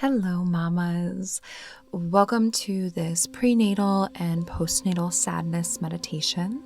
Hello, mamas. Welcome to this prenatal and postnatal sadness meditation.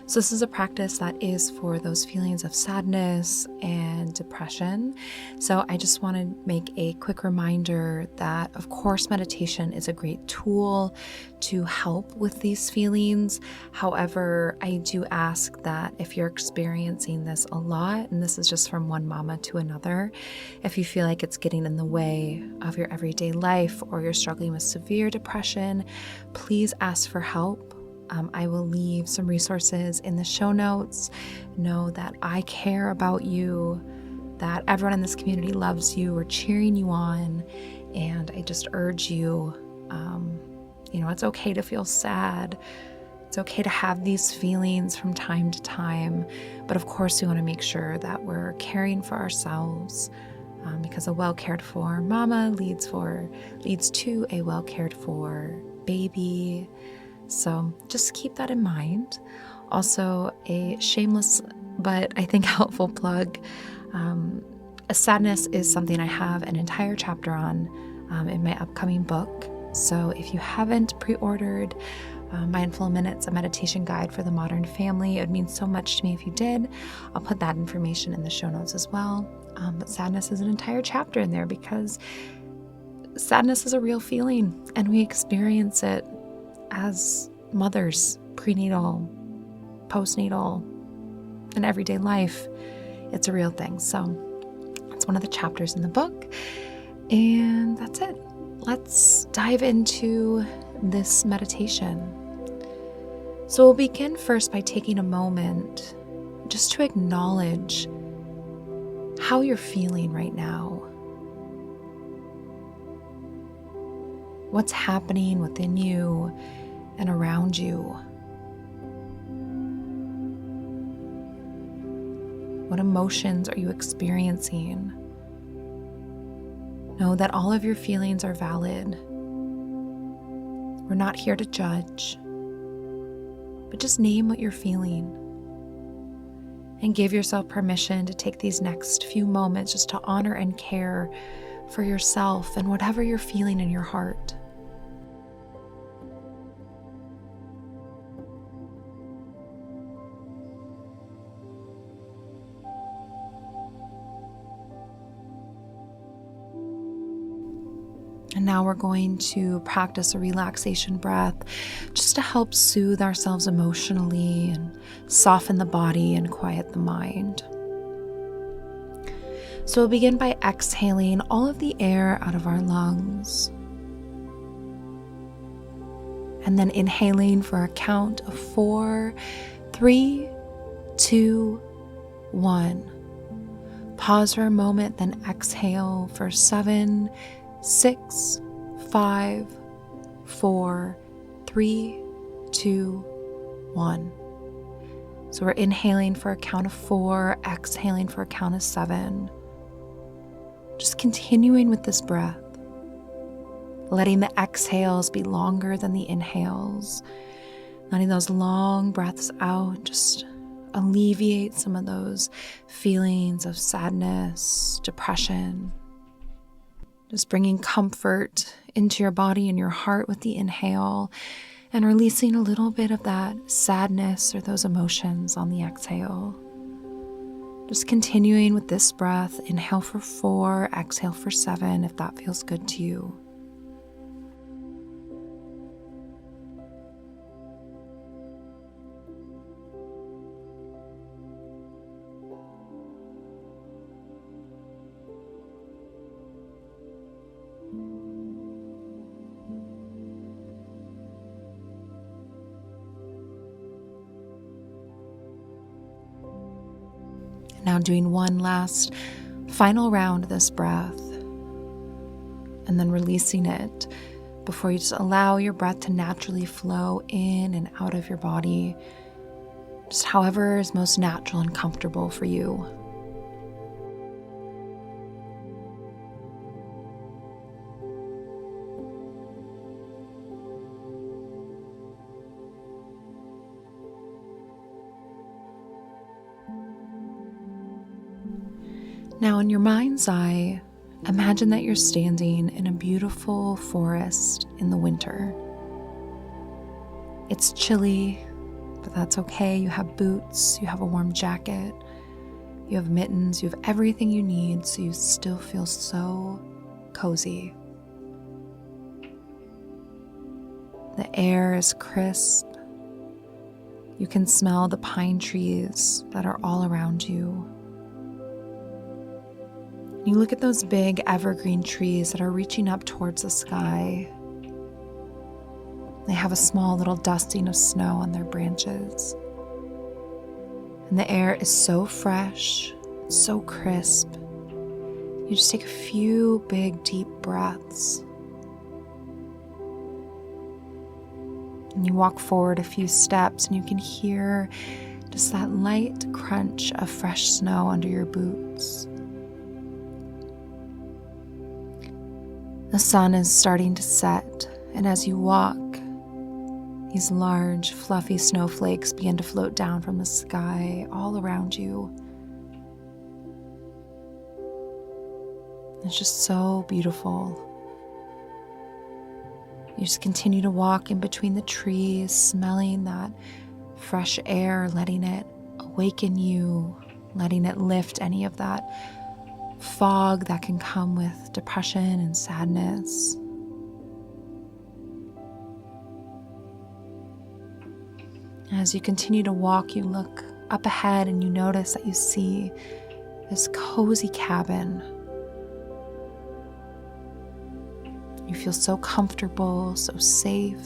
So, this is a practice that is for those feelings of sadness and depression. So, I just want to make a quick reminder that, of course, meditation is a great tool to help with these feelings. However, I do ask that if you're experiencing this a lot, and this is just from one mama to another, if you feel like it's getting in the way of your everyday life or you're struggling with severe depression, please ask for help. I will leave some resources in the show notes. Know that I care about you, that everyone in this community loves you, we're cheering you on, and I just urge you, it's okay to feel sad. It's okay to have these feelings from time to time, but of course we want to make sure that we're caring for ourselves, because a well cared for mama leads to a well cared for baby. So just keep that in mind. Also, a shameless but I think helpful plug. Sadness is something I have an entire chapter on in my upcoming book. So if you haven't pre-ordered Mindful Minutes, a meditation guide for the modern family, it would mean so much to me if you did. I'll put that information in the show notes as well. But sadness is an entire chapter in there because sadness is a real feeling and we experience it as mothers, prenatal, postnatal, in everyday life. It's a real thing. So it's one of the chapters in the book. And that's it. Let's dive into this meditation. So we'll begin first by taking a moment just to acknowledge how you're feeling right now. What's happening within you and around you? What emotions are you experiencing? Know that all of your feelings are valid. We're not here to judge, but just name what you're feeling and give yourself permission to take these next few moments just to honor and care for yourself and whatever you're feeling in your heart. And now we're going to practice a relaxation breath just to help soothe ourselves emotionally and soften the body and quiet the mind. So we'll begin by exhaling all of the air out of our lungs. And then inhaling for a count of 4, 3, 2, 1. Pause for a moment, then exhale for 7, 6, 5, 4, 3, 2, 1. So we're inhaling for a count of 4, exhaling for a count of 7. Just continuing with this breath, letting the exhales be longer than the inhales, letting those long breaths out just alleviate some of those feelings of sadness, depression. Just bringing comfort into your body and your heart with the inhale and releasing a little bit of that sadness or those emotions on the exhale. Just continuing with this breath, inhale for 4, exhale for 7 if that feels good to you. Now doing one last final round of this breath and then releasing it before you just allow your breath to naturally flow in and out of your body, just however is most natural and comfortable for you. Now in your mind's eye, Imagine that you're standing in a beautiful forest in the winter. It's chilly, but that's okay. You have boots, you have a warm jacket, you have mittens, you have everything you need, so you still feel so cozy. The air is crisp. You can smell the pine trees that are all around you. You look at those big evergreen trees that are reaching up towards the sky. They have a small little dusting of snow on their branches. And the air is so fresh, so crisp. You just take a few big, deep breaths. And you walk forward a few steps and you can hear just that light crunch of fresh snow under your boots. The sun is starting to set, and as you walk, these large, fluffy snowflakes begin to float down from the sky all around you. It's just so beautiful. You just continue to walk in between the trees, smelling that fresh air, letting it awaken you, letting it lift any of that fog that can come with depression and sadness. As you continue to walk, you look up ahead and you notice that you see this cozy cabin. You feel so comfortable, so safe.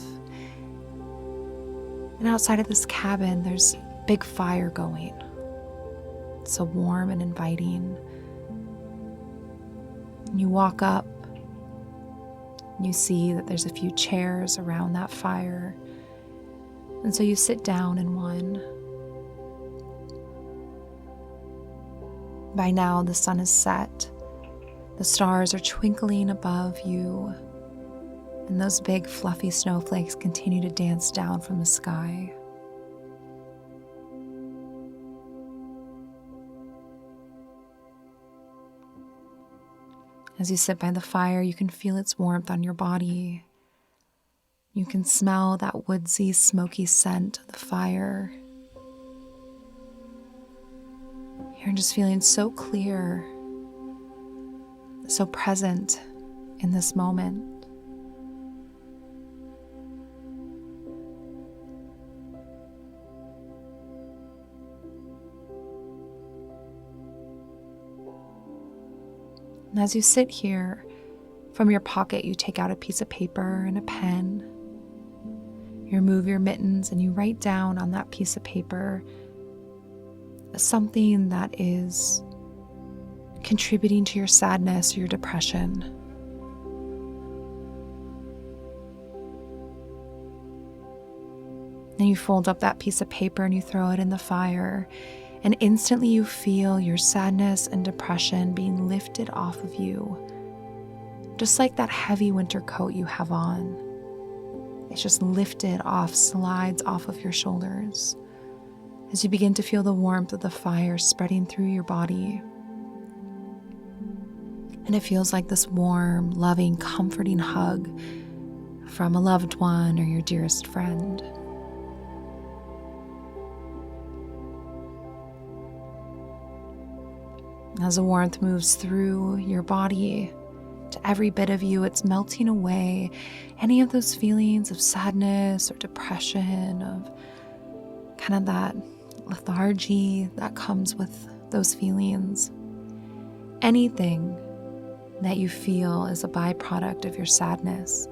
And outside of this cabin, there's a big fire going. It's so warm and inviting. You walk up, and you see that there's a few chairs around that fire. And so you sit down in one. By now, the sun is set. The stars are twinkling above you. And those big fluffy snowflakes continue to dance down from the sky. As you sit by the fire, you can feel its warmth on your body. You can smell that woodsy, smoky scent of the fire. You're just feeling so clear, so present in this moment. And as you sit here, from your pocket you take out a piece of paper and a pen. You remove your mittens and you write down on that piece of paper something that is contributing to your sadness or your depression. Then you fold up that piece of paper and you throw it in the fire. And instantly you feel your sadness and depression being lifted off of you. Just like that heavy winter coat you have on. It's just lifted off, slides off of your shoulders. As you begin to feel the warmth of the fire spreading through your body. And it feels like this warm, loving, comforting hug from a loved one or your dearest friend. As the warmth moves through your body to every bit of you, it's melting away any of those feelings of sadness or depression, of kind of that lethargy that comes with those feelings. Anything that you feel is a byproduct of your sadness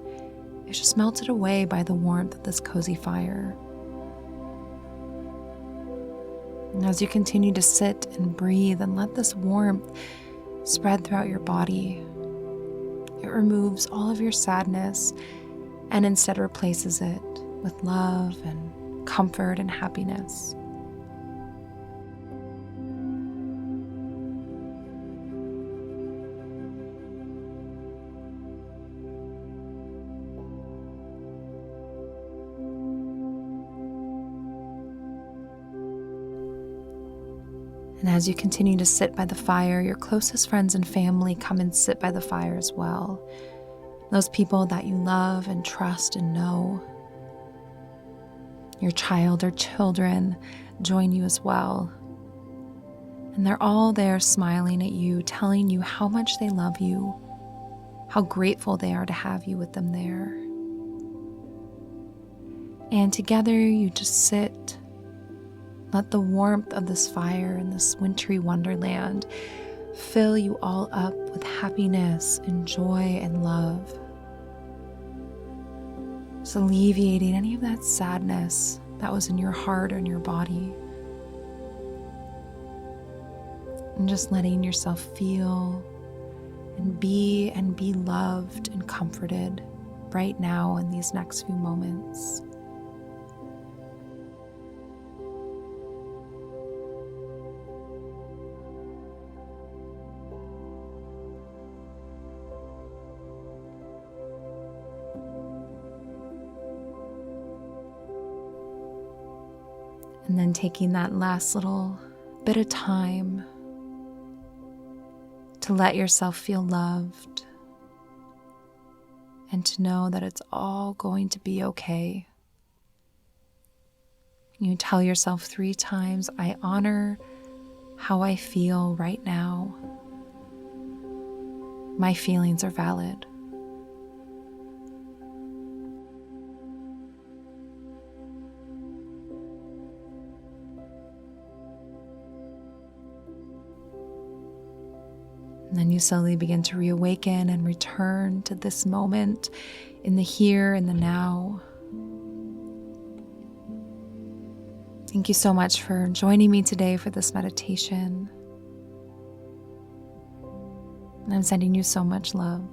is just melted away by the warmth of this cozy fire. And as you continue to sit and breathe and let this warmth spread throughout your body, it removes all of your sadness and instead replaces it with love and comfort and happiness. And as you continue to sit by the fire, your closest friends and family come and sit by the fire as well. Those people that you love and trust and know. Your child or children join you as well. And they're all there smiling at you, telling you how much they love you, how grateful they are to have you with them there. And together you just sit. Let the warmth of this fire in this wintry wonderland fill you all up with happiness and joy and love. Just alleviating any of that sadness that was in your heart or in your body. And just letting yourself feel and be loved and comforted right now in these next few moments. And then taking that last little bit of time to let yourself feel loved and to know that it's all going to be okay. You tell yourself 3 times, I honor how I feel right now. My feelings are valid. And then you slowly begin to reawaken and return to this moment in the here and the now. Thank you so much for joining me today for this meditation. And I'm sending you so much love.